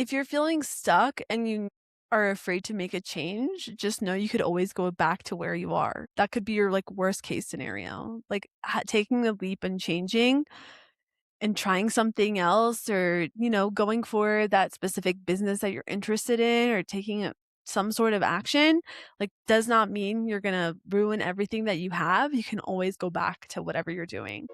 if you're feeling stuck and you are afraid to make a change, just know you could always go back to where you are. That could be your like worst case scenario. Like taking the leap and changing and trying something else or, going for that specific business that you're interested in or taking some sort of action, like does not mean you're going to ruin everything that you have. You can always go back to whatever you're doing.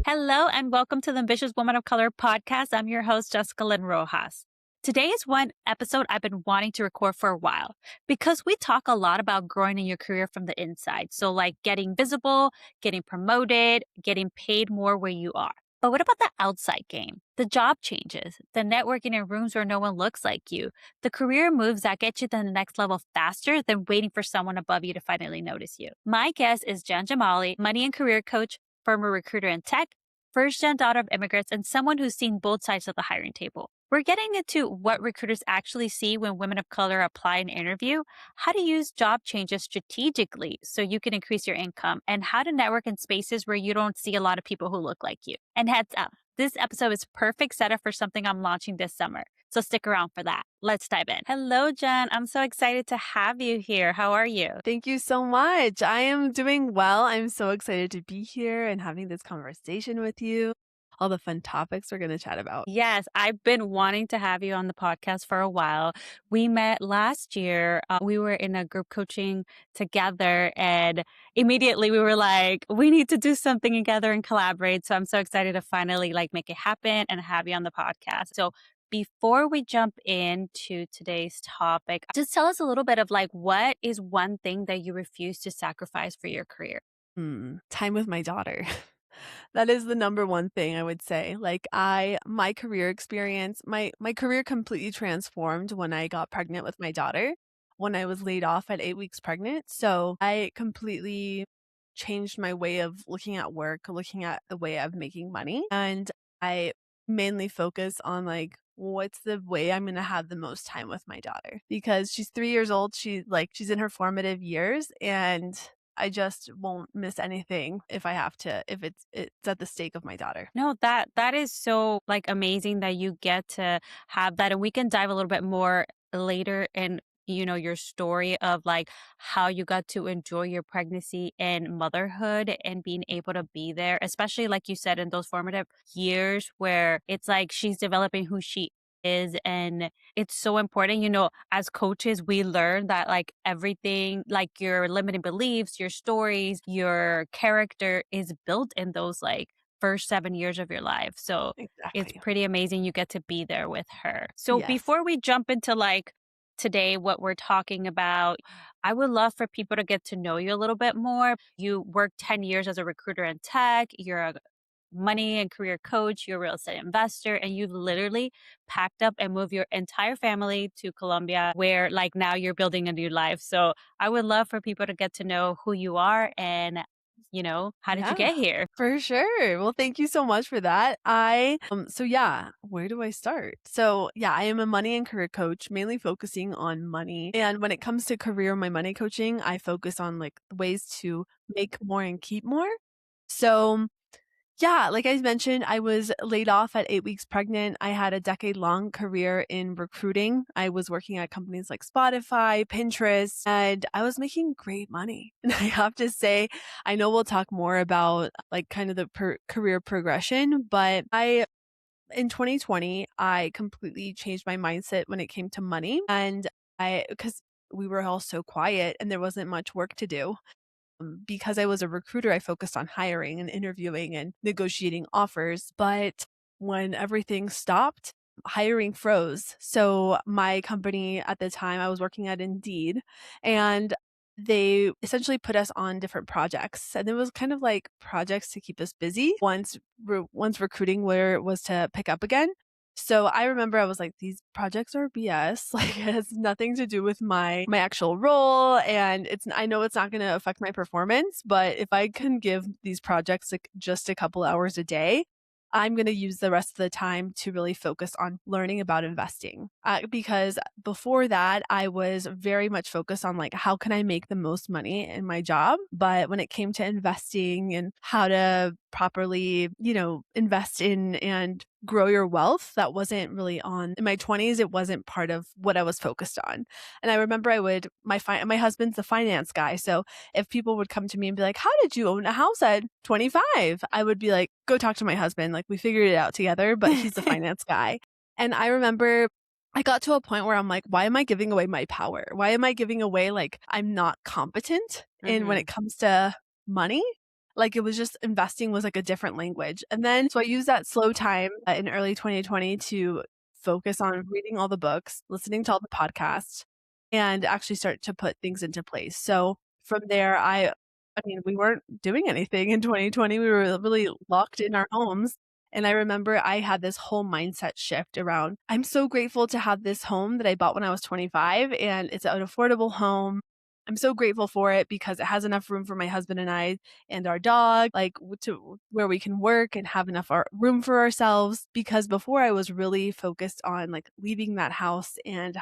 Hello, and welcome to the Ambitious Woman of Color podcast. I'm your host, Jessica Lynn Rojas. Today is one episode I've been wanting to record for a while because we talk a lot about growing in your career from the inside. So like getting visible, getting promoted, getting paid more where you are. But what about the outside game? The job changes, the networking in rooms where no one looks like you, the career moves that get you to the next level faster than waiting for someone above you to finally notice you. My guest is Jenn Jamali, money and career coach, former recruiter in tech, first-gen daughter of immigrants, and someone who's seen both sides of the hiring table. We're getting into what recruiters actually see when women of color apply and interview, how to use job changes strategically so you can increase your income, and how to network in spaces where you don't see a lot of people who look like you. And heads up, this episode is perfect setup for something I'm launching this summer. So stick around for that. Let's dive in. Hello, Jenn. I'm so excited to have you here. How are you? Thank you so much. I am doing well. I'm so excited to be here and having this conversation with you. All the fun topics we're going to chat about. Yes, I've been wanting to have you on the podcast for a while. We met last year. We were in a group coaching together and immediately we were like, we need to do something together and collaborate. So I'm so excited to finally make it happen and have you on the podcast. So before we jump into today's topic, just tell us a little bit of what is one thing that you refuse to sacrifice for your career? Time with my daughter. That is the number one thing I would say. My career experience, my career completely transformed when I got pregnant with my daughter, when I was laid off at 8 weeks pregnant. So I completely changed my way of looking at work, looking at the way of making money. And I mainly focus on what's the way I'm going to have the most time with my daughter, because she's 3 years old. She's in her formative years, and I just won't miss anything if it's at the stake of my daughter. No, that is so amazing that you get to have that. And we can dive a little bit more later in, your story of how you got to enjoy your pregnancy and motherhood and being able to be there, especially like you said, in those formative years where it's she's developing who she is. And it's so important, as coaches, we learn that everything, your limiting beliefs, your stories, your character is built in those first 7 years of your life. So it's Exactly. pretty amazing you get to be there with her. So Yes. before we jump into today, what we're talking about, I would love for people to get to know you a little bit more. You worked 10 years as a recruiter in tech. You're a money and career coach, you're a real estate investor, and you literally packed up and moved your entire family to Colombia, where now you're building a new life. So I would love for people to get to know who you are and, how did you Yeah, get here? for sure. Well, thank you so much for that. Where do I start? So yeah, I am a money and career coach, mainly focusing on money. And when it comes to career, my money coaching, I focus on ways to make more and keep more. So yeah, like I mentioned, I was laid off at 8 weeks pregnant. I had a decade-long career in recruiting. I was working at companies like Spotify, Pinterest, and I was making great money. And I have to say, I know we'll talk more about kind of the career progression, but in 2020, I completely changed my mindset when it came to money. And because we were all so quiet and there wasn't much work to do. Because I was a recruiter, I focused on hiring and interviewing and negotiating offers. But when everything stopped, hiring froze. So my company at the time, I was working at Indeed, and they essentially put us on different projects. And it was kind of like projects to keep us busy once recruiting was to pick up again. So I remember I was like, these projects are BS. It has nothing to do with my actual role. And I know it's not going to affect my performance, but if I can give these projects just a couple hours a day, I'm going to use the rest of the time to really focus on learning about investing. Because before that, I was very much focused on how can I make the most money in my job? But when it came to investing and how to properly, invest in and grow your wealth. That wasn't really on in my 20s. It wasn't part of what I was focused on. And I remember my husband's the finance guy. So if people would come to me and be like, "How did you own a house at 25?" I would be like, "Go talk to my husband. Like we figured it out together, but he's the finance guy." And I remember I got to a point where I'm like, why am I giving away my power? Why am I giving away like I'm not competent in when it Mhm. comes to money? Like it was just investing was like a different language. And then so I used that slow time in early 2020 to focus on reading all the books, listening to all the podcasts, and actually start to put things into place. So from there, I mean, we weren't doing anything in 2020. We were really locked in our homes. And I remember I had this whole mindset shift around, I'm so grateful to have this home that I bought when I was 25, and it's an affordable home. I'm so grateful for it because it has enough room for my husband and I and our dog, like to where we can work and have enough room for ourselves. Because before I was really focused on like leaving that house and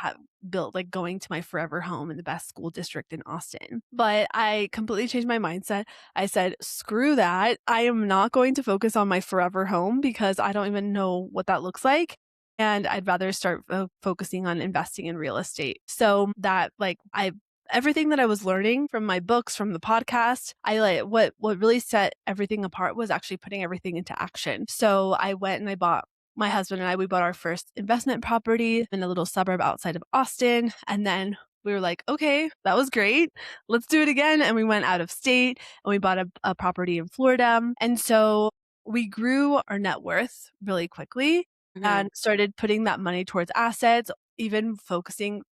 built like going to my forever home in the best school district in Austin. But I completely changed my mindset. I said, screw that. I am not going to focus on my forever home because I don't even know what that looks like. And I'd rather start focusing on investing in real estate. So that like everything that I was learning from my books, from the podcast, I like what really set everything apart was actually putting everything into action. So I went and I bought my husband and I, we bought our first investment property in a little suburb outside of Austin. And then we were like, okay, that was great. Let's do it again. And we went out of state and we bought a property in Florida. And so we grew our net worth really quickly Mhm. and started putting that money towards assets, even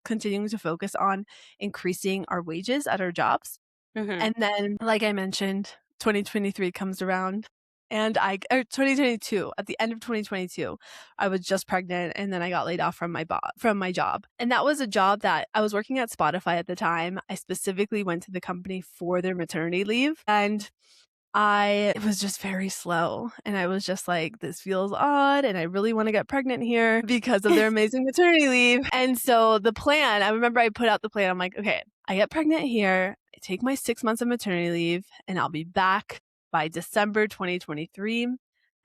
continuing to focus on increasing our wages at our jobs. Mhm. And then, like I mentioned, 2023 comes around or 2022, at the end of 2022, I was just pregnant and then I got laid off from my job. And that was a job that I was working at Spotify at the time. I specifically went to the company for their maternity leave and it was just very slow. And I was just like, this feels odd. And I really want to get pregnant here because of their amazing maternity leave. And so I remember I put out the plan. I'm like, okay, I get pregnant here. I take my 6 months of maternity leave and I'll be back by December 2023.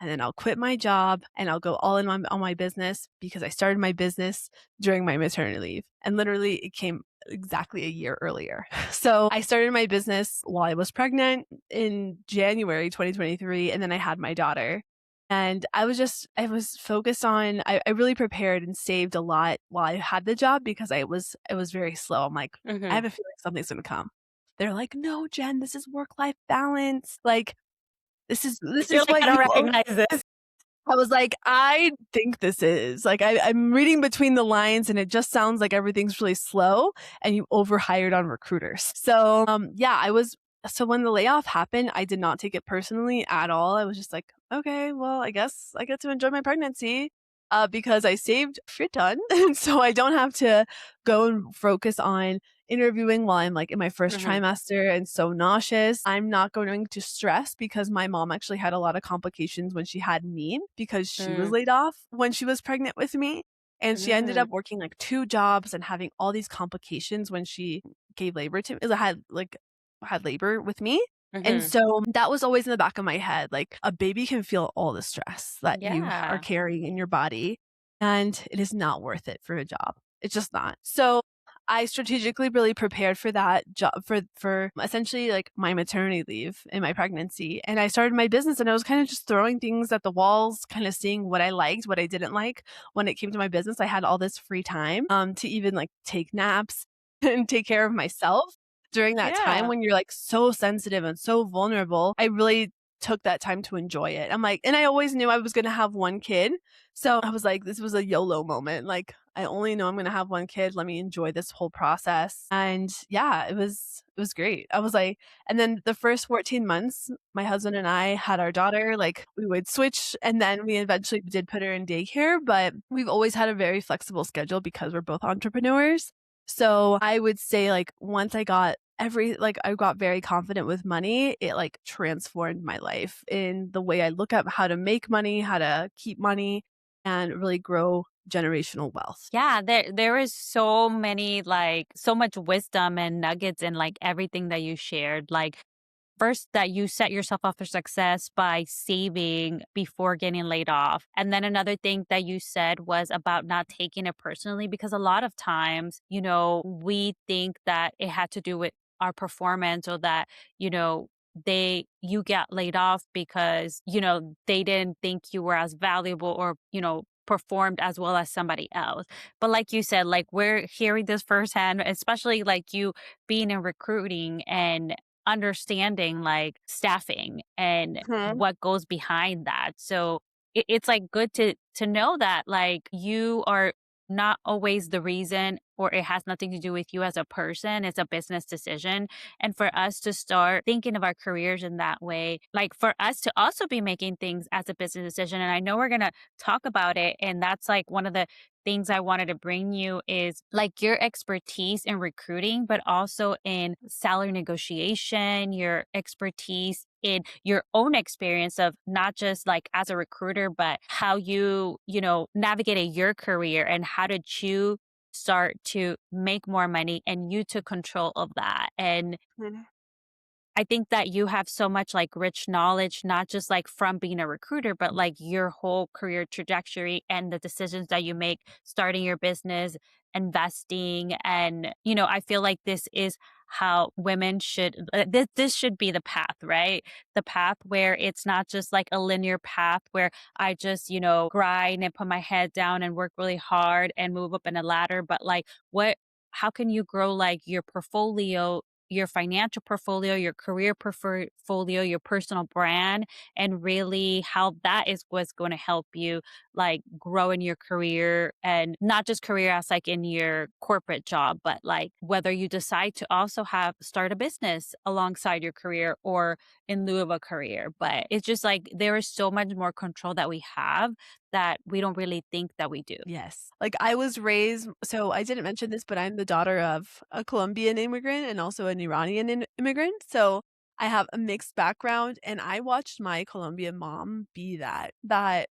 And then I'll quit my job and I'll go all in on my business because I started my business during my maternity leave. And literally it came exactly a year earlier. So I started my business while I was pregnant in January 2023, and then I had my daughter. And I was focused on, I really prepared and saved a lot while I had the job because it was very slow. I'm like, I Mhm. have a feeling something's going to come. They're like, no, Jen, this is work-life balance. Like, this You're is like, what "I don't you recognize this." I was like, I think this is like I'm reading between the lines and it just sounds like everything's really slow and you overhired on recruiters. So yeah, so when the layoff happened, I did not take it personally at all. I was just like, okay, well, I guess I get to enjoy my pregnancy. Because I saved a shit ton. And so I don't have to go and focus on interviewing while I'm like in my first Mhm. trimester and so nauseous. I'm not going to stress because my mom actually had a lot of complications when she had me because she was Mm. laid off when she was pregnant with me. And she ended Mhm. up working like two jobs and having all these complications when she gave labor to me, had labor with me. And Mhm. so that was always in the back of my head. Like a baby can feel all the stress that you are Yeah. carrying in your body, and it is not worth it for a job. It's just not. So I strategically really prepared for that job for essentially like my maternity leave in my pregnancy. And I started my business and I was kind of just throwing things at the walls, kind of seeing what I liked, what I didn't like. When it came to my business, I had all this free time to even like take naps and take care of myself during that time Yeah. when you're like so sensitive and so vulnerable. I really took that time to enjoy it. I'm like, and I always knew I was going to have one kid. So I was like, this was a YOLO moment. Like, I only know I'm going to have one kid. Let me enjoy this whole process. And yeah, it was great. I was like, and then the first 14 months, my husband and I had our daughter, like we would switch and then we eventually did put her in daycare, but we've always had a very flexible schedule because we're both entrepreneurs. So I would say like once I got very confident with money, it like transformed my life in the way I look at how to make money, how to keep money and really grow generational wealth. Yeah, there is so many, like, so much wisdom and nuggets in like everything that you shared. Like first that you set yourself up for success by saving before getting laid off. And then another thing that you said was about not taking it personally, because a lot of times, we think that it had to do with our performance, or that, you know, you got laid off because, they didn't think you were as valuable, or, performed as well as somebody else. But like you said, like, we're hearing this firsthand, especially like you being in recruiting and understanding like staffing and Mhm. what goes behind that. So it's like good to know that like you are not always the reason, or it has nothing to do with you as a person. It's a business decision. And for us to start thinking of our careers in that way, like for us to also be making things as a business decision. And I know we're going to talk about it. And that's like one of the things I wanted to bring you is like your expertise in recruiting, but also in salary negotiation, your expertise in your own experience of not just like as a recruiter, but how you navigated your career and how did you start to make more money and you took control of that. And Mhm. I think that you have so much like rich knowledge, not just like from being a recruiter, but like your whole career trajectory and the decisions that you make starting your business, investing. And, I feel like this is how women should, this should be the path, right? The path where it's not just like a linear path where I just, grind and put my head down and work really hard and move up in a ladder, but like how can you grow like your portfolio, your financial portfolio, your career portfolio, your personal brand, and really how that is what's going to help you like grow in your career, and not just career as like in your corporate job, but like whether you decide to also have start a business alongside your career or in lieu of a career. But it's just like there is so much more control that we have that we don't really think that we do. Yes. Like, I was raised so I didn't mention this, but I'm the daughter of a Colombian immigrant and also an Iranian immigrant, so I have a mixed background, and I watched my Colombian mom be that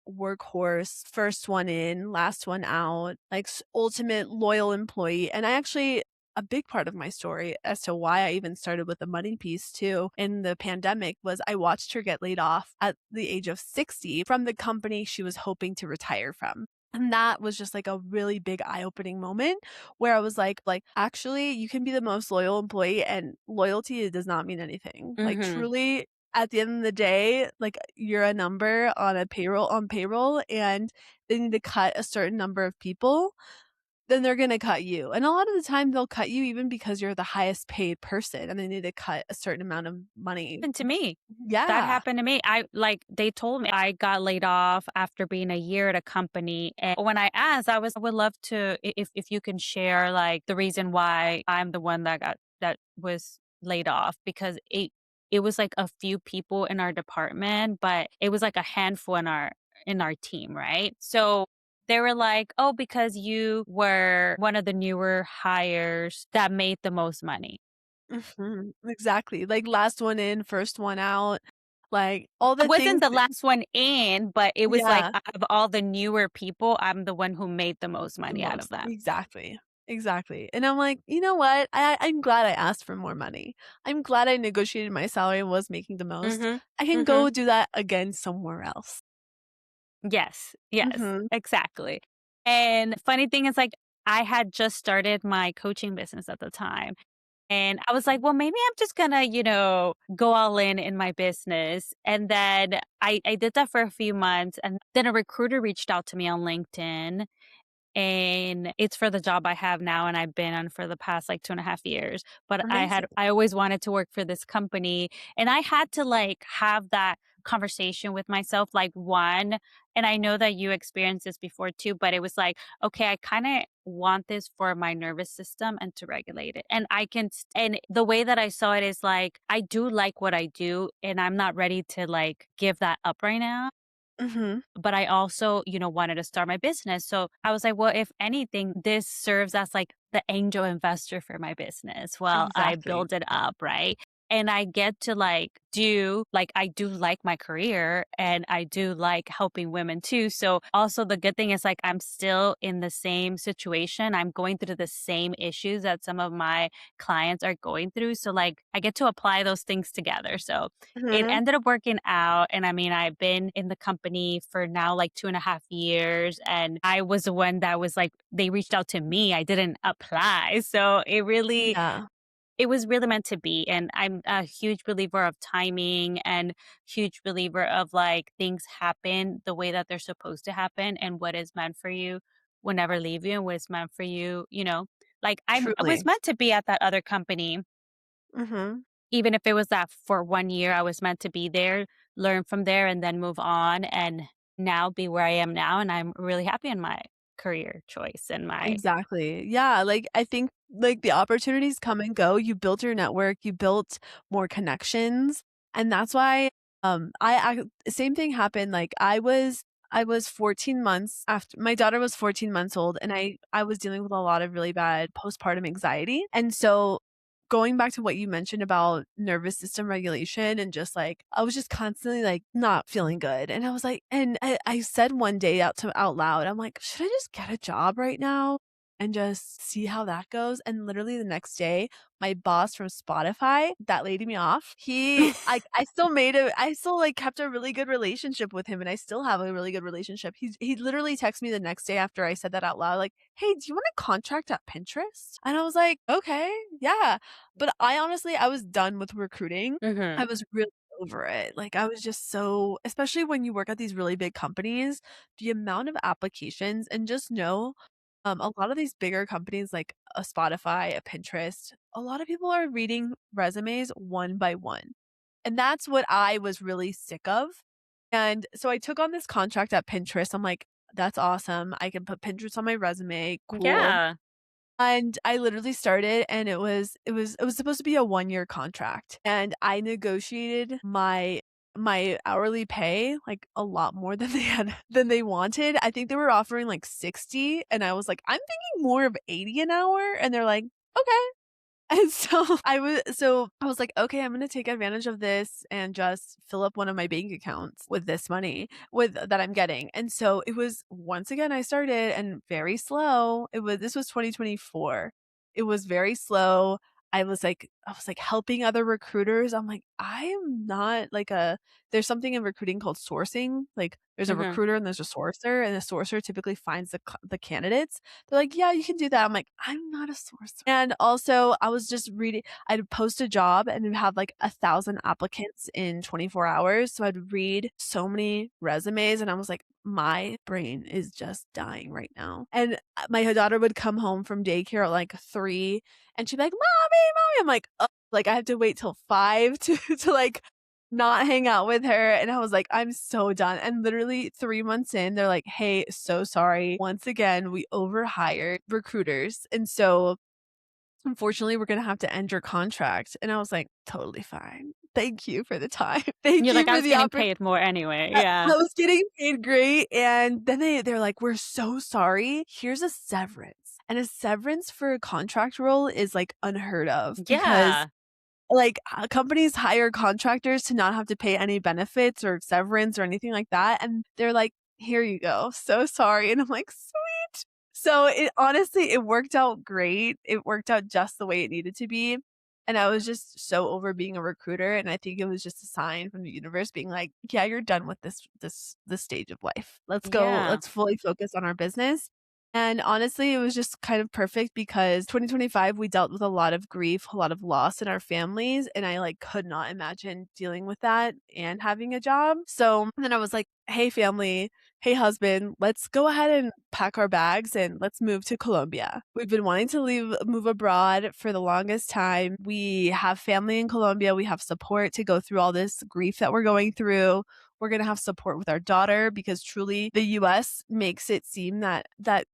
workhorse, first one in, last one out, like, ultimate loyal employee, and I actually a big part of my story as to why I even started with the money piece too in the pandemic was I watched her get laid off at the age of 60 from the company she was hoping to retire from. And that was just like a really big eye-opening moment where I was like, actually, you can be the most loyal employee and loyalty it does not mean anything. Like Hmm. truly at the end of the day, like you're a number on payroll and they need to cut a certain number of people, then they're gonna cut you. And a lot of the time they'll cut you even because you're the highest paid person and they need to cut a certain amount of money. Happened to me. That Yeah. happened to me. They told me I got laid off after being a year at a company. And when I asked, I would love to, if you can share like the reason why I'm the one that was laid off, because it was like a few people in our department, but it was like a handful in our team, right? So they were like, oh, because you were one of the newer hires that made the most money. Mhm. Exactly. Like last one in, first one out, like all I the wasn't things the that last one in, but it was like yeah, out of all the newer people, I'm the one who made the most the money out of most. that. Exactly. Exactly. And I'm like, "You know what? I'm glad I asked for more money. I'm glad I negotiated my salary and was making the most. Mhm. I can Mhm. go do that again somewhere else." Yes. Yes. Mhm. Exactly. And funny thing is like I had just started my coaching business at the time. And I was like, well, maybe I'm just gonna, go all in my business. And then I did that for a few months. And then a recruiter reached out to me on LinkedIn, and it's for the job I have now and I've been on for the past like 2.5 years. But Amazing. I always wanted to work for this company, and I had to like have that conversation with myself, like one, and I know that you experienced this before too, but it was like, okay, I kind of want this for my nervous system and to regulate it. And and the way that I saw it is like, I do like what I do and I'm not ready to like give that up right now, Mhm. but I also, wanted to start my business. So I was like, well, if anything, this serves as like the angel investor for my business while I Exactly. build it up, right? and I get to I do like my career and I do like helping women too. So also the good thing is like I'm still in the same situation. I'm going through the same issues that some of my clients are going through. So like I get to apply those things together. So it Mhm. ended up working out. And I mean, I've been in the company for now like 2.5 years. And I was the one that was like, they reached out to me. I didn't apply. So Yeah, it was really meant to be, and I'm a huge believer of timing and huge believer of, like, things happen the way that they're supposed to happen, and what is meant for you will never leave you, and what is meant for you, like, I was truly. meant to be at that other company, Mhm. even if it was that for 1 year, I was meant to be there, learn from there, and then move on, and now be where I am now, and I'm really happy in my career choice and my Exactly. Yeah, like, I think, like, the opportunities come and go. You built your network, you built more connections, and that's why, I same thing happened, like, I was 14 months after my daughter was 14 months old, and I was dealing with a lot of really bad postpartum anxiety, and so, going back to what you mentioned about nervous system regulation and just, like, I was just constantly, like, not feeling good, and I was like and I said one day out loud, I'm like, "Should I just get a job right now and just see how that goes?" And literally the next day, my boss from Spotify that laid me off, I still, like, kept a really good relationship with him, and I still have a really good relationship. He literally texted me the next day after I said that out loud, like, "Hey, do you want a contract at Pinterest?" And I was like, "Okay, yeah." But I was done with recruiting. I Mhm. was really over it. Like, I was just so especially when you work at these really big companies, the amount of applications and just know, a lot of these bigger companies like a Spotify, a Pinterest, a lot of people are reading resumes one by one. And that's what I was really sick of. And so I took on this contract at Pinterest. I'm like, "That's awesome. I can put Pinterest on my resume. Cool." Yeah. And I literally started and it was supposed to be a one-year contract, and I negotiated my hourly pay, like, a lot more than than they wanted. I think they were offering, like, 60, and I was like, "I'm thinking more of 80 an hour," and they're like, "Okay." And I was like, "Okay, I'm gonna take advantage of this and just fill up one of my bank accounts with this money with that I'm getting." And so it was once again, I started and very slow. This was 2024. It was very slow. I was like helping other recruiters. I'm like, "I am not like a" there's something in recruiting called sourcing. Like, there's a Mhm. recruiter and there's a sourcer, and the sourcer typically finds the candidates. They're like, "Yeah, you can do that." I'm like, "I'm not a sourcer." And also, I was just reading I'd post a job and it'd have, like, 1,000 applicants in 24 hours, so I'd read so many resumes, and I was like, "My brain is just dying right now." And, my daughter would come home from daycare at, like, 3, and she'd be like, "Mommy, mommy." I'm like, "Ugh," like, I have to wait till 5 to, like, not hang out with her, and I was like, "I'm so done," and literally 3 months in, they're like, "Hey, so sorry. Once again, we overhired recruiters, and so, unfortunately, we're gonna have to end your contract," and I was like, "Totally fine. Thank you for the time. Thank You're you like, "I for was the getting opportunity." paid more anyway." I Yeah. I was getting paid great, and then they're like, "We're so sorry. Here's a severance." And a severance for a contract role is, like, unheard of because Yeah. like, companies hire contractors to not have to pay any benefits or severance or anything like that, and they're like, "Here you go. So sorry." And I'm like, "Sweet." So, it worked out great. It worked out just the way it needed to be, and I was just so over being a recruiter, and I think it was just a sign from the universe being like, "Yeah, you're done with this stage of life. Let's go. Yeah. Let's fully focus on our business." And honestly, it was just kind of perfect because 2025, we dealt with a lot of grief, a lot of loss in our families, and I, like, could not imagine dealing with that and having a job. So, then I was like, "Hey, family. Hey, husband. Let's go ahead and pack our bags and let's move to Colombia." We've been wanting to move abroad for the longest time. We have family in Colombia. We have support to go through all this grief that we're going through. We're gonna have support with our daughter because truly the US makes it seem that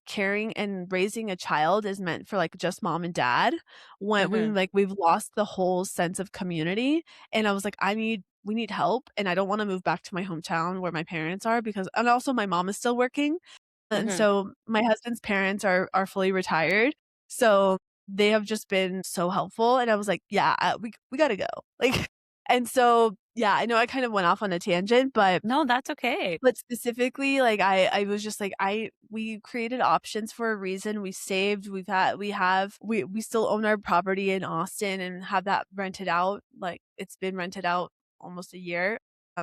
caring and raising a child is meant for, like, just mom and dad, Mhm. like, we've lost the whole sense of community, and I was like, we need help, and I don't wanna move back to my hometown where my parents are because and also my mom is still working, and Mhm. so my husband's parents are fully retired, so they have just been so helpful, and I was like, "Yeah, we gotta go." Like, and so, yeah, I know I kind of went off on a tangent, No, that's okay. but specifically, like, I was just like, I we created options for a reason, we saved, we still own our property in Austin and have that rented out, like, it's been rented out almost a year,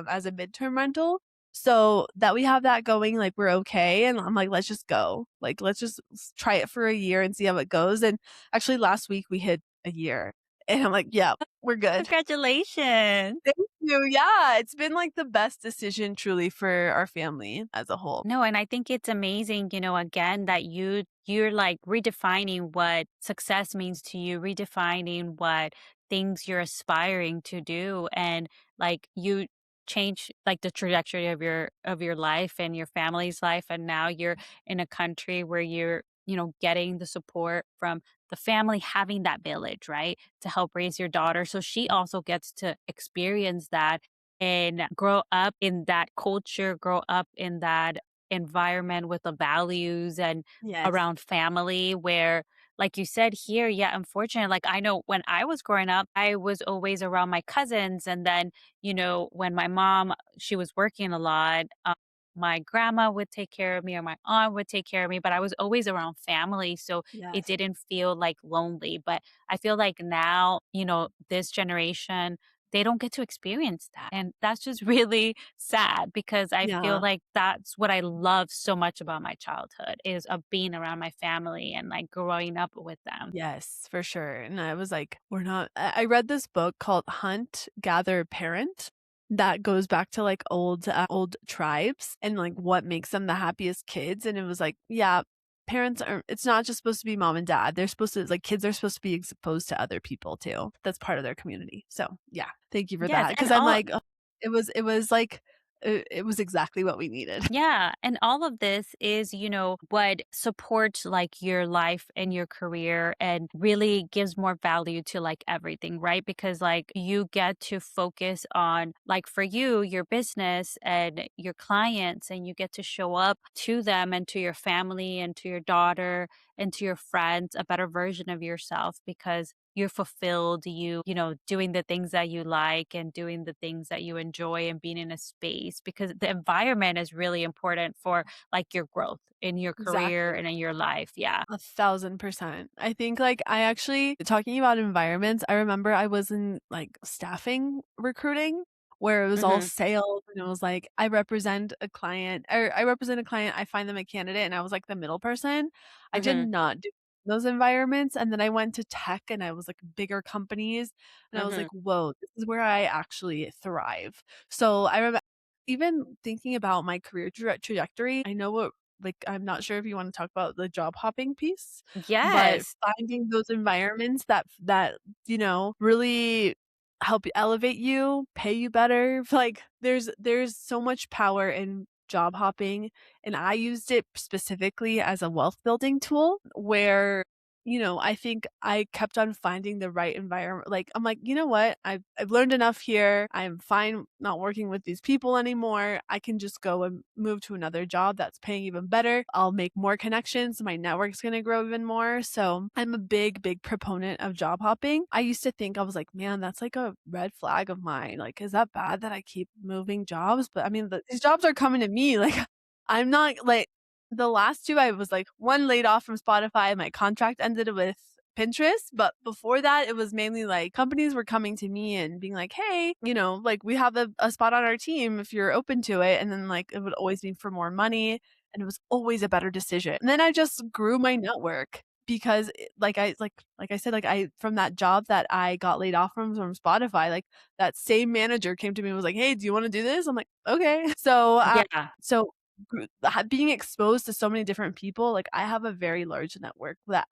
as a midterm rental, so that we have that going, like, we're okay, and I'm like, "Let's just go." Like, let's just try it for a year and see how it goes, and actually last week we hit a year, and I'm like, "Yeah, we're good." Congratulations. Thank you, yeah, it's been, like, the best decision truly for our family as a whole. No, and I think it's amazing, again, that you're like redefining what success means to you, redefining what things you're aspiring to do, and like you change like the trajectory of your life and your family's life, and now you're in a country where you're, getting the support from the family, having that village, right, to help raise your daughter. So she also gets to experience that and grow up in that culture, grow up in that environment with the values and Yes. around family where like you said here, yeah, unfortunately, like I know when I was growing up, I was always around my cousins. And then, when my mom, she was working a lot, my grandma would take care of me or my aunt would take care of me, but I was always around family. So it Yes. didn't feel like lonely. But I feel like now, this generation, they don't get to experience that. And that's just really sad because I feel Yeah. like that's what I love so much about my childhood is of being around my family and like growing up with them. Yes, for sure, and I was like, "We're not." I read this book called Hunt, Gather, Parent that goes back to, like, old tribes and, like, what makes them the happiest kids, and it was like, yeah, parents are it's not just supposed to be mom and dad, they're supposed to like, kids are supposed to be exposed to other people too. That's part of their community, so, yeah, thank you for Yes. that And because 'cause I'm like, it was like, it was exactly what we needed. yeah, and all of this is, what supports like your life and your career and really gives more value to like everything, right? Because like you get to focus on like for you, your business and your clients, and you get to show up to them and to your family and to your daughter and to your friends a better version of yourself because you're fulfilled, doing the things that you like and doing the things that you enjoy and being in a space because the environment is really important for like your growth in your career Exactly. and in your life. Yeah. 1,000%. I think, like, I actually talking about environments, I remember I was in, like, staffing recruiting where it was all Hmm. sales and it was like, I represent a client, I find them a candidate, and I was, like, the middle person. I did Hmm. not do those environments, and then I went to tech and I was, like, bigger companies, and I was Hmm. like, "Whoa, this is where I actually thrive." So, I remember even thinking about my career trajectory, I know what like, I'm not sure if you wanna talk about the job hopping piece, but Yes. finding those environments that, really help elevate you, pay you better, like, there's so much power in job hopping, and I used it specifically as a wealth building tool where, I think I kept on finding the right environment like, I'm like, "You know what? I've learned enough here. I'm fine not working with these people anymore. I can just go and move to another job that's paying even better. I'll make more connections. My network's gonna grow even more." So, I'm a big, big proponent of job hopping. I used to think I was like, "Man, that's like a red flag of mine. Like, is that bad that I keep moving jobs?" But I mean, these jobs are coming to me. Like, I'm not like the last 2 I was like 1 laid off from Spotify, my contract ended with Pinterest, but before that, it was mainly like companies were coming to me and being like, "Hey, like, we have a spot on our team if you're open to it," and then, like, it would always be for more money, and it was always a better decision. And then I just grew my network because like I said, like, I from that job that I got laid off from Spotify, like, that same manager came to me and was like, "Hey, do you wanna do this?" I'm like, "Okay." So, Yeah. so being exposed to so many different people, like, I have a very large network that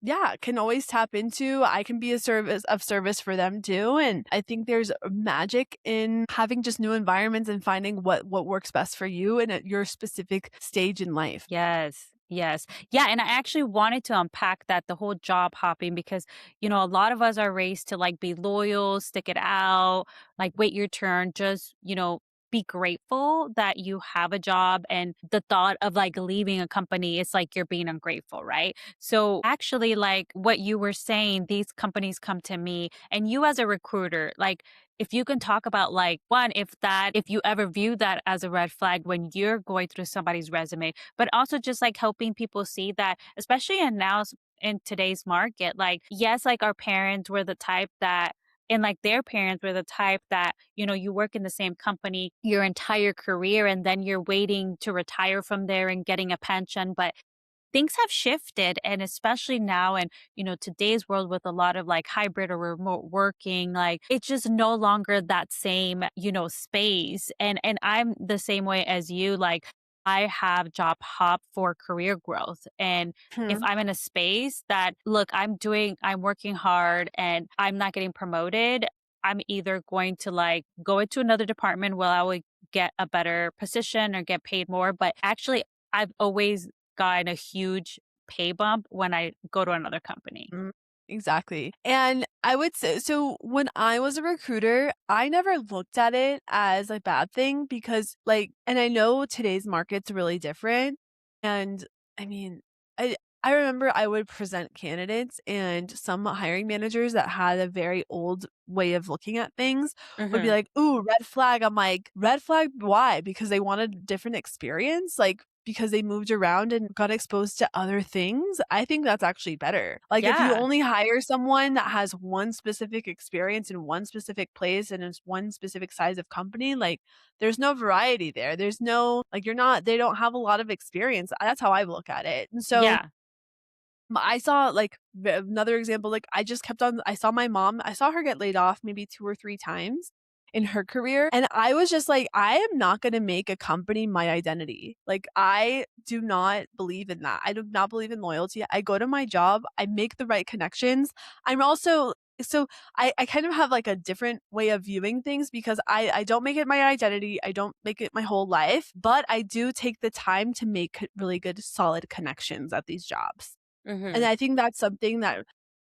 yeah, can always tap into. I can be a service for them too, and I think there's magic in having just new environments and finding what works best for you and at your specific stage in life. Yes. Yes. Yeah. And I actually wanted to unpack that the whole job hopping because, a lot of us are raised to like be loyal, stick it out, like wait your turn, just, be grateful that you have a job, and the thought of like leaving a company, it's like you're being ungrateful, right? So actually, like what you were saying, these companies come to me, and you as a recruiter, like if you can talk about like one, if you ever view that as a red flag when you're going through somebody's resume, but also just like helping people see that, especially in today's market, like yes, like our parents were the type that and like their parents were the type that, you work in the same company your entire career and then you're waiting to retire from there and getting a pension. But things have shifted, and especially now in today's world with a lot of like hybrid or remote working, like it's just no longer that same space. And I'm the same way as you. Like I have job hop for career growth, and if Mhm. I'm in a space that, look, I'm working hard and I'm not getting promoted, I'm either going to like go into another department where I would get a better position or get paid more. But actually, I've always gotten a huge pay bump when I go to another company. Mm, exactly. And I would say, so when I was a recruiter, I never looked at it as a bad thing because and I know today's market's really different. And I mean, I I remember I would present candidates and some hiring managers that had a very old way of looking at things would be Mhm. like, "Ooh, red flag." I'm like, "Red flag, why?" Because they wanted a different experience? Like, because they moved around and got exposed to other things? I think that's actually better. Like, if you Yeah. only hire someone that has one specific experience in one specific place and is one specific size of company, like, there's no variety there. There's no like, they don't have a lot of experience. That's how I look at it. And so Yeah. I saw, like, another example, like, I saw my mom, I saw her get laid off maybe 2 or 3 times in her career, and I was just like, "I am not gonna make a company my identity." Like, I do not believe in that. I do not believe in loyalty. I go to my job, I make the right connections. I'm also so I kind of have, like, a different way of viewing things because I don't make it my identity, I don't make it my whole life, but I do take the time to make really good solid connections at these jobs. And Mhm. I think that's something that,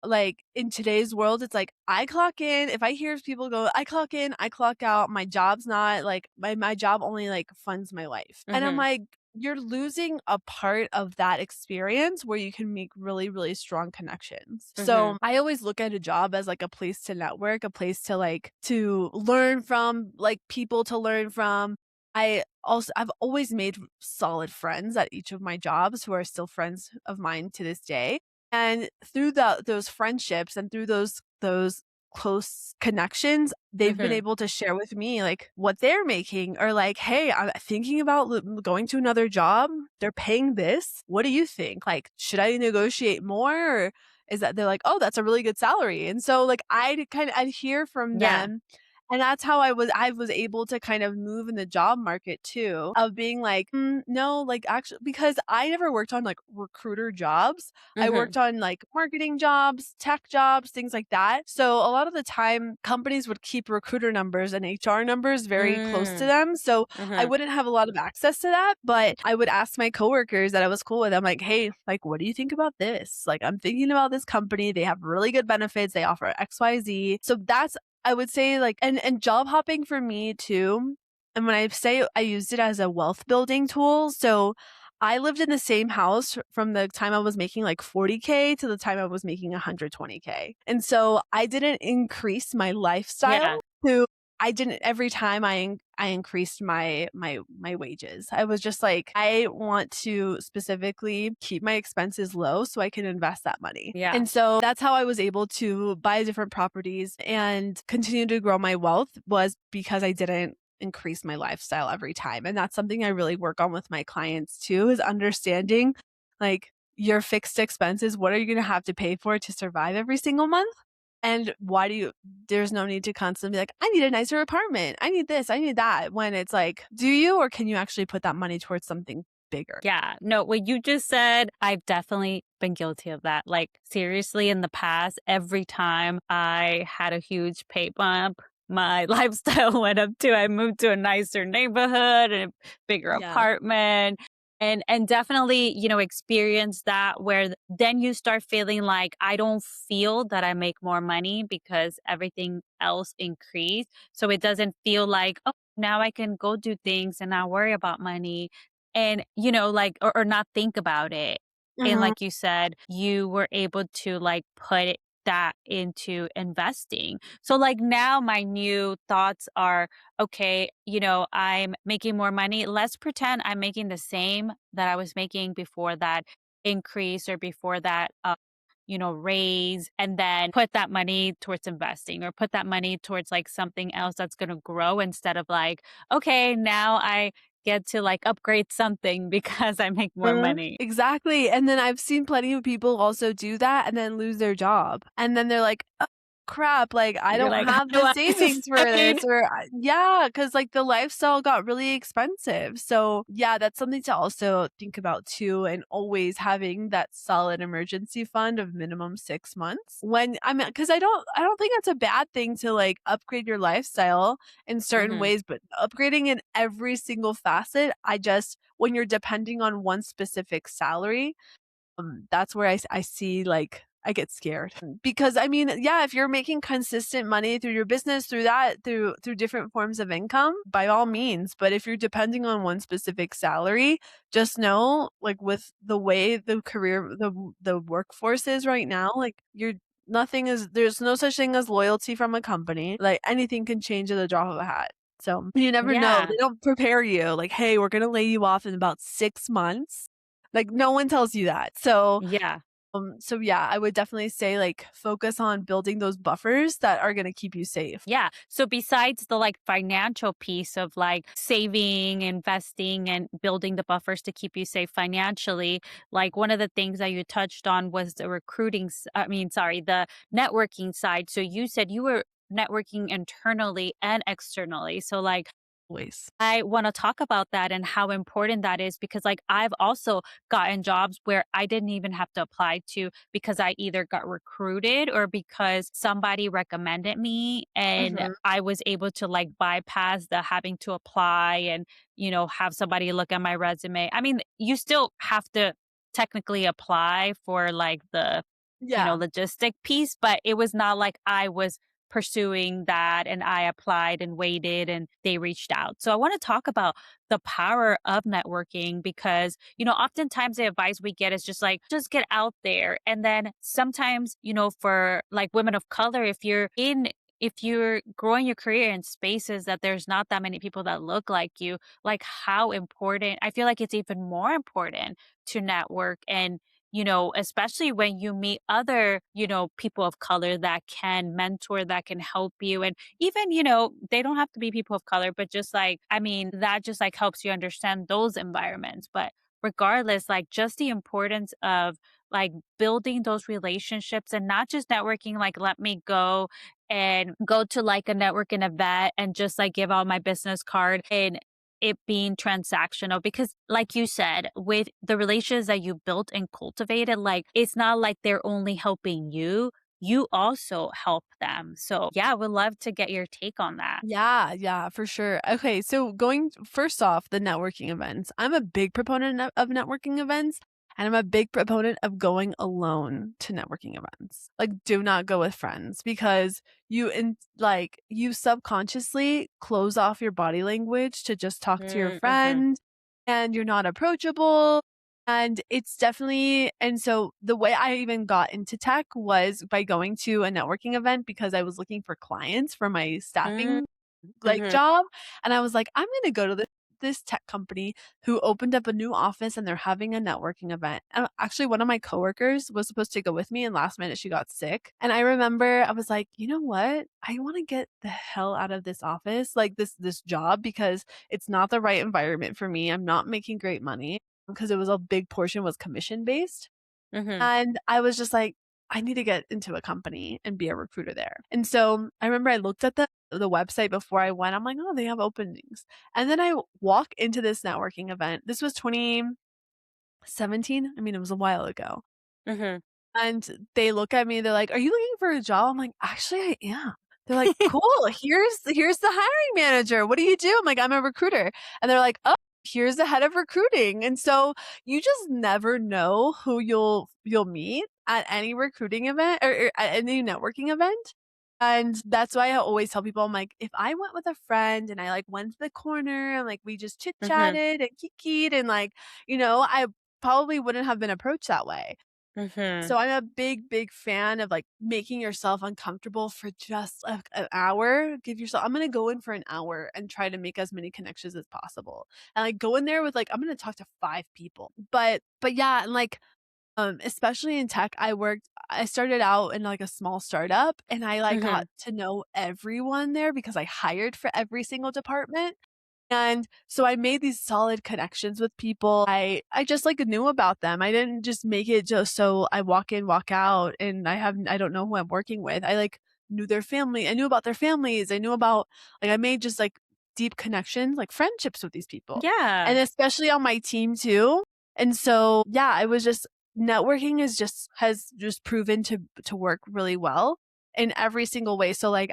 like, in today's world, it's like, I clock in if I hear people go, "I clock in, I clock out, my job's not like my job only, like, funds my life." And I'm Mhm. like, "You're losing a part of that experience where you can make really, really strong connections." So, Mhm. I always look at a job as, like, a place to network, a place to, like to learn from, like, people to learn from. I've always made solid friends at each of my jobs who are still friends of mine to this day. And through those friendships and through those close connections, they've been Mhm. able to share with me, like, what they're making or like, "Hey, I'm thinking about going to another job. They're paying this. What do you think? Like, should I negotiate more or is that?" They're like, "Oh, that's a really good salary." And so, like, I'd hear from Yeah. them, and that's how I was able to kind of move in the job market too, of being like, no, like, actually because I never worked on, like, recruiter jobs. I worked Mhm. on, like, marketing jobs, tech jobs, things like that. So, a lot of the time, companies would keep recruiter numbers and HR numbers very close to Mm. them, so I Mhm. wouldn't have a lot of access to that, but I would ask my coworkers that I was cool with, I'm like, "Hey, like, what do you think about this? Like, I'm thinking about this company, they have really good benefits, they offer XYZ." So, that's I would say, like and job hopping for me too, and when I say I used it as a wealth building tool, so I lived in the same house from the time I was making, like, 40K to the time I was making 120K, and so I didn't increase my Yeah. lifestyle to I didn't every time I increased my wages. I was just like, "I want to specifically keep my expenses low so I can invest that money." Yeah. And so that's how I was able to buy different properties and continue to grow my wealth was because I didn't increase my lifestyle every time. And that's something I really work on with my clients too, is understanding, like, your fixed expenses, what are you gonna have to pay for to survive every single month? And why do you there's no need to constantly be like, "I need a nicer apartment. I need this. I need that." When it's like, do you or can you actually put that money towards something bigger? Yeah. No, what you just said, I've definitely been guilty of that. Like, seriously, in the past, every time I had a huge pay bump, my lifestyle went up too. I moved to a nicer neighborhood and a bigger Yeah. apartment. And definitely, experience that where then you start feeling like I don't feel that I make more money because everything else increased. So it doesn't feel like, oh, now I can go do things and not worry about money and, like, or not think about it. And Mhm. like you said, you were able to like that into investing. So like now my new thoughts are, okay, I'm making more money. Let's pretend I'm making the same that I was making before that increase or before that raise, and then put that money towards investing or put that money towards like something else that's going to grow instead of like, okay, now I get to like upgrade something because I make more money. Exactly, and then I've seen plenty of people also do that and then lose their job, and then they're like, "Oh, crap, like, I You're don't like, how have do the I savings for this," sustain? or yeah, because like, the lifestyle got really expensive, so, yeah, that's something to also think about too, and always having that solid emergency fund of minimum 6 months when because I don't think that's a bad thing to, like, upgrade your lifestyle in certain Hmm. ways, but upgrading in every single facet, I just when you're depending on one specific salary, that's where I see, like I get scared. Because, I mean, yeah, if you're making consistent money through your business, through different forms of income, by all means, but if you're depending on one specific salary, just know, like, with the way the workforce is right now, like, there's no such thing as loyalty from a company, like, anything can change at the drop of a hat. So, you never know, Yeah. they don't prepare you, like, "Hey, we're gonna lay you off in about 6 months." Like, no one tells you that. So, Yeah. yeah, I would definitely say, like, focus on building those buffers that are gonna keep you safe. Yeah. So besides the like financial piece of like saving, investing, and building the buffers to keep you safe financially, like one of the things that you touched on was the the networking side. So you said you were networking internally and externally. So like Always. I want to talk about that and how important that is because, like, I've also gotten jobs where I didn't even have to apply to because I either got recruited or because somebody recommended me and Mhm. I was able to like bypass the having to apply and, have somebody look at my resume. I mean, you still have to technically apply for like the Yeah. logistic piece, but it was not like I was pursuing that and I applied and waited and they reached out. So I want to talk about the power of networking because, oftentimes the advice we get is just like, just get out there. And then sometimes, for like women of color, if you're growing your career in spaces that there's not that many people that look like you, like how important, I feel like it's even more important to network and especially when you meet other, people of color that can mentor, that can help you. And even, they don't have to be people of color, but just like, I mean, that just like helps you understand those environments. But regardless, like just the importance of like building those relationships and not just networking, like let me go and go to like a networking event and just like give out my business card and it being transactional because like you said with the relations that you built and cultivated like it's not like they're only helping you, you also help them. So yeah, would love to get your take on that. Yeah, yeah, for sure. Okay, so going first off, the networking events. I'm a big proponent of networking events, and I'm a big proponent of going alone to networking events. Like, do not go with friends because you subconsciously close off your body language to just talk to your Mm-hmm. friend, and you're not approachable. And it's definitely and so the way I even got into tech was by going to a networking event because I was looking for clients for my staffing like, Mm-hmm. job, and I was like, "I'm gonna go to this tech company who opened up a new office and they're having a networking event." And actually, one of my coworkers was supposed to go with me, and last minute she got sick, and I remember I was like, "You know what? I wanna get the hell out of this office, like, this job because it's not the right environment for me, I'm not making great money," because it was a big portion was commission-based. Mm-hmm. And I was just like, "I need to get into a company and be a recruiter there." And so, I remember I looked at the website before I went, I'm like, "Oh, they have openings." And then I walk into this networking event. This was 2017? I mean, it was a while ago. Mm-hmm. And they look at me, they're like, "Are you looking for a job?" I'm like, "Actually, I am." They're like, "Cool, here's the hiring manager. What do you do?" I'm like, "I'm a recruiter." And they're like, "Oh, here's the head of recruiting." And so you just never know who you'll meet at any recruiting event or at any networking event. And that's why I always tell people, I'm like, if I went with a friend and I like went to the corner and like we just chit Mhm. chatted and kikied and like, I probably wouldn't have been approached that way. Mhm. So I'm a big, big fan of like making yourself uncomfortable for just like an hour. I'm gonna go in for an hour and try to make as many connections as possible. And like go in there with like, I'm gonna talk to 5 people. But yeah, and like especially in tech, I started out in, like, a small startup, and I, like, got Mhm. to know everyone there because I hired for every single department, and so I made these solid connections with people. I just, like, knew about them. I didn't just make it just so I walk in, walk out, and I don't know who I'm working with. I, like, knew their family. I knew about their families. I knew about I made just, like, deep connections, like, friendships with these people, Yeah. and especially on my team too. And so, yeah, I was just networking has just proven to work really well in every single way. So, like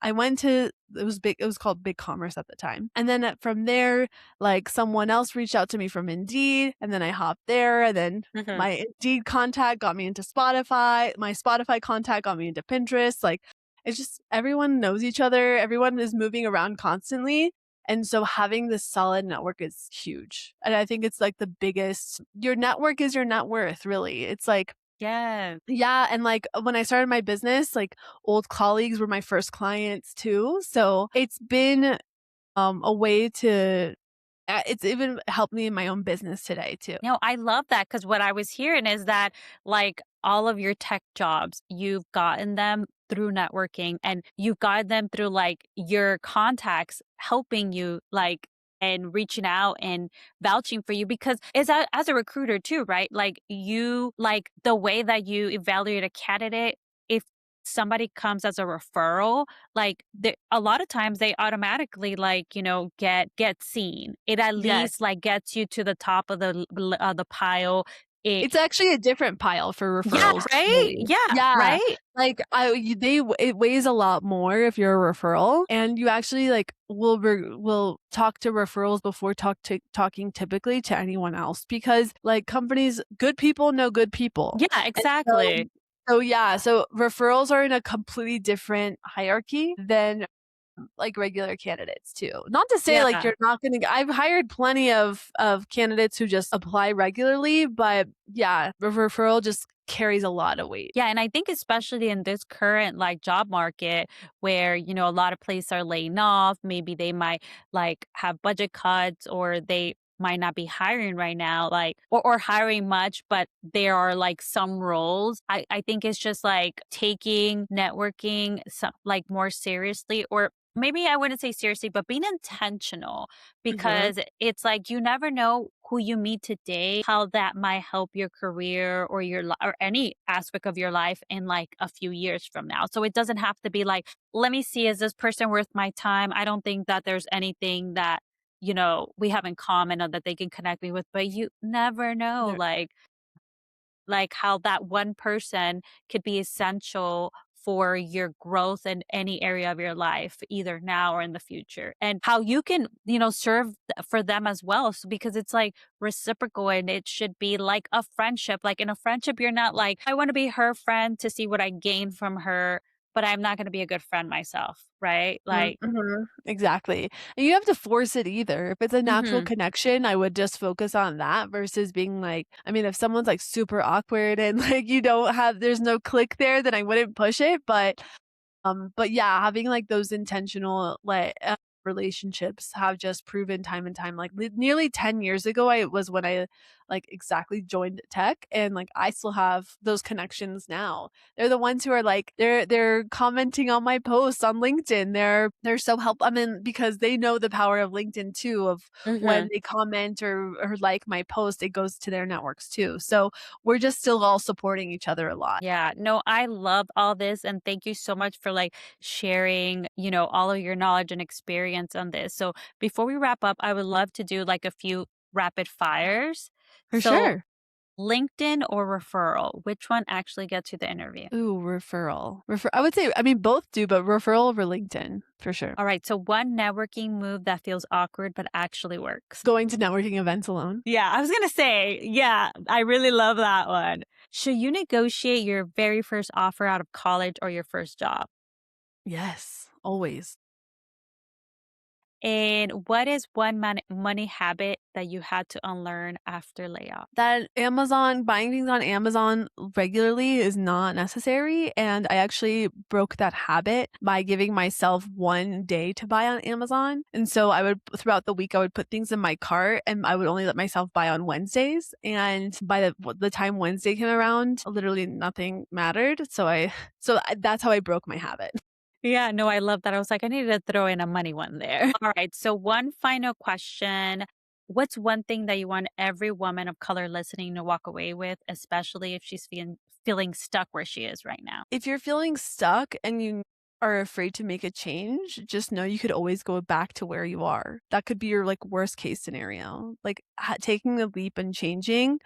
I went to it was called Big Commerce at the time. And then from there, like someone else reached out to me from Indeed, and then I hopped there, and then Mhm. my Indeed contact got me into Spotify, my Spotify contact got me into Pinterest. Like it's just everyone knows each other, everyone is moving around constantly. And so having this solid network is huge. And I think it's like the biggest your network is your net worth, really. It's like Yes. yeah, and, like, when I started my business, like, old colleagues were my first clients too, so it's been, a way to it's even helped me in my own business today too. No, I love that because what I was hearing is that, like, all of your tech jobs, you've gotten them through networking and you've gotten them through, like, your contacts helping you, like, and reaching out and vouching for you because as a recruiter too, right? Like, the way that you evaluate a candidate, if somebody comes as a referral, like, a lot of times they automatically, like, get seen. It at Yes. least, like, gets you to the top of the pile. It It's actually a different pile for Yeah, referrals, right? really. Yeah, Yeah. right? Like, it weighs a lot more if you're a referral, and you actually, like, will talk to referrals before talking typically to anyone else because, like, companies good people know good people. Yeah, And so exactly. yeah, so referrals are in a completely different hierarchy than like regular candidates too. Not to say like Yeah. you're not gonna I've hired plenty of candidates who just apply regularly, but yeah, referral just carries a lot of weight. Yeah, and I think especially in this current like job market where, a lot of places are laying off, maybe they might like have budget cuts or they might not be hiring right now, like or hiring much, but there are like some roles. I think it's just like taking networking like more seriously or maybe I wouldn't say seriously, but being intentional Mhm. because it's like you never know who you meet today, how that might help your career or or any aspect of your life in like a few years from now. So it doesn't have to be like, let me see, is this person worth my time? I don't think that there's anything that, we have in common or that they can connect me with, but you never know, There like how that one person could be essential for your growth in any area of your life, either now or in the future, and how you can, serve for them as well. So, because it's like reciprocal and it should be like a friendship. Like in a friendship, you're not like, I want to be her friend to see what I gain from her, but I'm not going to be a good friend myself. Right. Like, mhm, exactly. And you have to force it either. If it's a natural hmm connection, I would just focus on that versus being like I mean, if someone's like super awkward and like you don't have there's no click there, then I wouldn't push it, but yeah, having, like, those intentional, relationships have just proven time and time, like, nearly 10 years ago, I was when I, like, exactly joined tech, and, like, I still have those connections now. They're the ones who are, like they're commenting on my posts on LinkedIn. They're so I mean, because they know the power of LinkedIn too, of when hmm they comment or like my post, it goes to their networks too. So, we're just still all supporting each other a lot. Yeah, no, I love all this and thank you so much for like sharing, all of your knowledge and experience on this. So, before we wrap up, I would love to do like a few rapid fires. For So, sure. LinkedIn or referral, which one actually gets you the interview? Ooh, referral. I would say I mean, both do, but referral over LinkedIn, for sure. All right, so one networking move that feels awkward but actually works. Going to networking events alone. Yeah, I was going to say, yeah, I really love that one. Should you negotiate your very first offer out of college or your first job? Yes, always. And what is one money habit that you had to unlearn after layoff? That Amazon buying things on Amazon regularly is not necessary, and I actually broke that habit by giving myself 1 day to buy on Amazon, and so I would throughout the week, I would put things in my cart, and I would only let myself buy on Wednesdays, and by the time Wednesday came around, literally nothing mattered, that's how I broke my habit. Yeah, no, I love that. I was like, I needed to throw in a money one there. All right. So, one final question. What's one thing that you want every woman of color listening to walk away with, especially if she's feeling stuck where she is right now? If you're feeling stuck and you are afraid to make a change, just know you could always go back to where you are. That could be your like worst case scenario. Like taking the leap and changing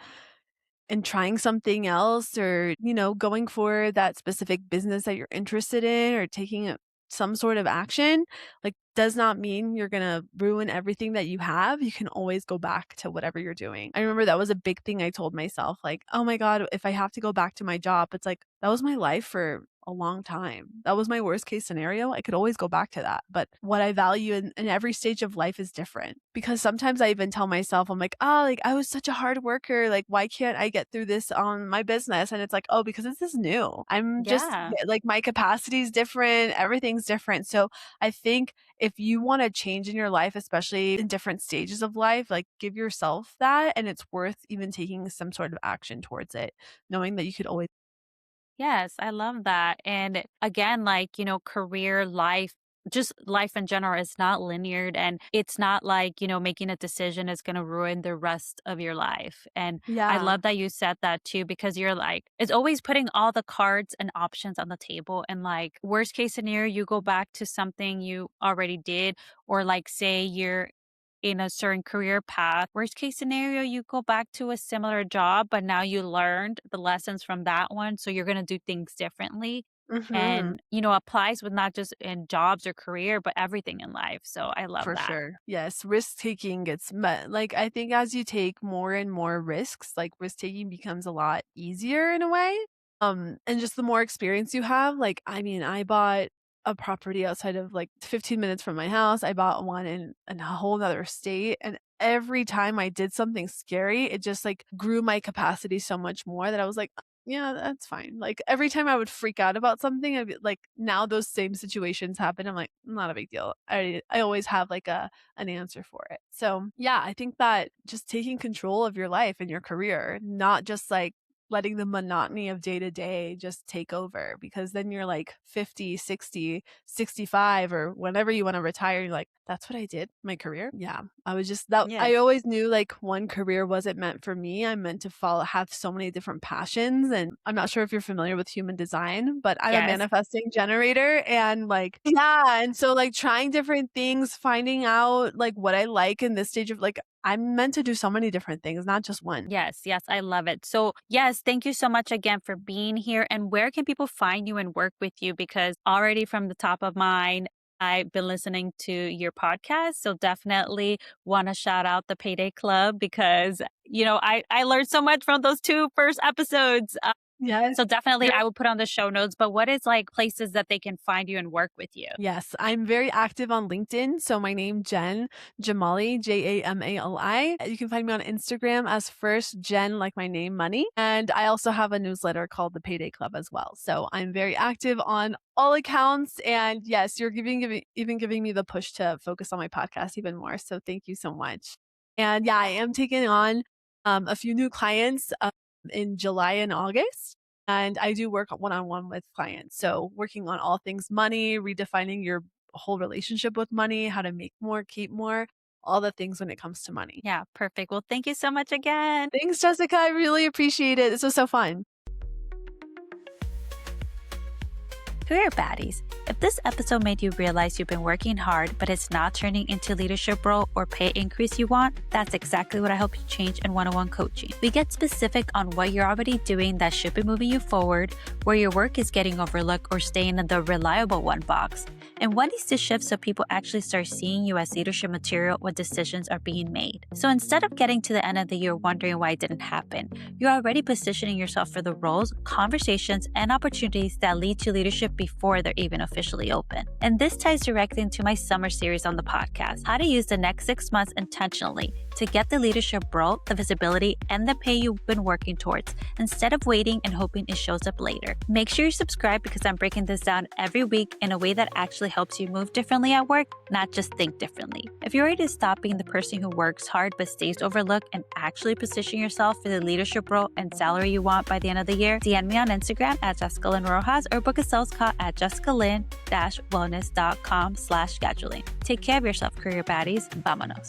and trying something else or, going for that specific business that you're interested in or taking some sort of action, like does not mean you're going to ruin everything that you have. You can always go back to whatever you're doing. I remember that was a big thing I told myself, like, oh my God, if I have to go back to my job, it's like that was my life for a long time. That was my worst case scenario. I could always go back to that. But what I value in every stage of life is different because sometimes I even tell myself, I'm like, oh, like I was such a hard worker. Like, why can't I get through this on my business? And it's like, oh, because this is new. I'm just Yeah. like, my capacity is different. Everything's different. So I think if you want to change in your life, especially in different stages of life, like give yourself that. And it's worth even taking some sort of action towards it, knowing that you could always. Yes, I love that. And again, like, career life, just life in general is not linear. And it's not like, making a decision is going to ruin the rest of your life. And I Yeah. love that you said that too, because you're like, it's always putting all the cards and options on the table. And like, worst case scenario, you go back to something you already did, or like, say you're in a certain career path. Worst case scenario, you go back to a similar job, but now you learned the lessons from that one. So you're going to do things differently. Hmm. And, applies with not just in jobs or career, but everything in life. So I love For that. sure. Yes, risk taking gets met. Like, I think as you take more and more risks, like risk taking becomes a lot easier in a way. And just the more experience you have, like, I mean, I bought a property outside of like 15 minutes from my house. I bought one in a whole other state. And every time I did something scary, it just like grew my capacity so much more that I was like, yeah, that's fine. Like every time I would freak out about something, I'd be like, now those same situations happen. I'm like, not a big deal. I always have like an answer for it. So yeah, I think that just taking control of your life and your career, not just like letting the monotony of day to day just take over because then you're like 50, 60, 65, or whenever you want to retire, you're like, that's what I did, my career. Yeah. I was just that I Yes. always knew like one career wasn't meant for me. I'm meant to have so many different passions. And I'm not sure if you're familiar with human design, but I'm a Yes. manifesting generator and like, yeah. And so like trying different things, finding out like what I like in this stage of like, I'm meant to do so many different things, not just one. Yes, yes, I love it. So, yes, thank you so much again for being here. And where can people find you and work with you? Because already from the top of mine, I've been listening to your podcast. So, definitely want to shout out the Payday Club because, I learned so much from those two first episodes. Yes. So, definitely You're I will put on the show notes. But what is like places that they can find you and work with you? Yes, I'm very active on LinkedIn. So my name Jenn Jamali, Jamali. You can find me on Instagram as first Jen, like my name, money. And I also have a newsletter called the Payday Club as well. So I'm very active on all accounts. And yes, you're even giving me the push to focus on my podcast even more. So thank you so much. And yeah, I am taking on a few new clients in July and August. And I do work one on one with clients. So, working on all things money, redefining your whole relationship with money, how to make more, keep more, all the things when it comes to money. Yeah, perfect. Well, thank you so much again. Thanks, Jessica. I really appreciate it. This was so fun. Career Baddies. If this episode made you realize you've been working hard, but it's not turning into leadership role or pay increase you want, that's exactly what I help you change in one-on-one coaching. We get specific on what you're already doing that should be moving you forward, where your work is getting overlooked or staying in the reliable one box, And what needs to shift so people actually start seeing you as leadership material when decisions are being made? So instead of getting to the end of the year wondering why it didn't happen, you're already positioning yourself for the roles, conversations, and opportunities that lead to leadership before they're even officially open. And this ties directly into my summer series on the podcast, how to use the next 6 months intentionally to get the leadership role, the visibility, and the pay you've been working towards, instead of waiting and hoping it shows up later. Make sure you subscribe because I'm breaking this down every week in a way that actually helps you move differently at work, not just think differently. If you're ready to stop being the person who works hard but stays overlooked and actually position yourself for the leadership role and salary you want by the end of the year, DM me on Instagram at Jessica Lynn Rojas or book a sales call at jessicalynn-wellness.com/scheduling. Take care of yourself, career baddies. Vámonos.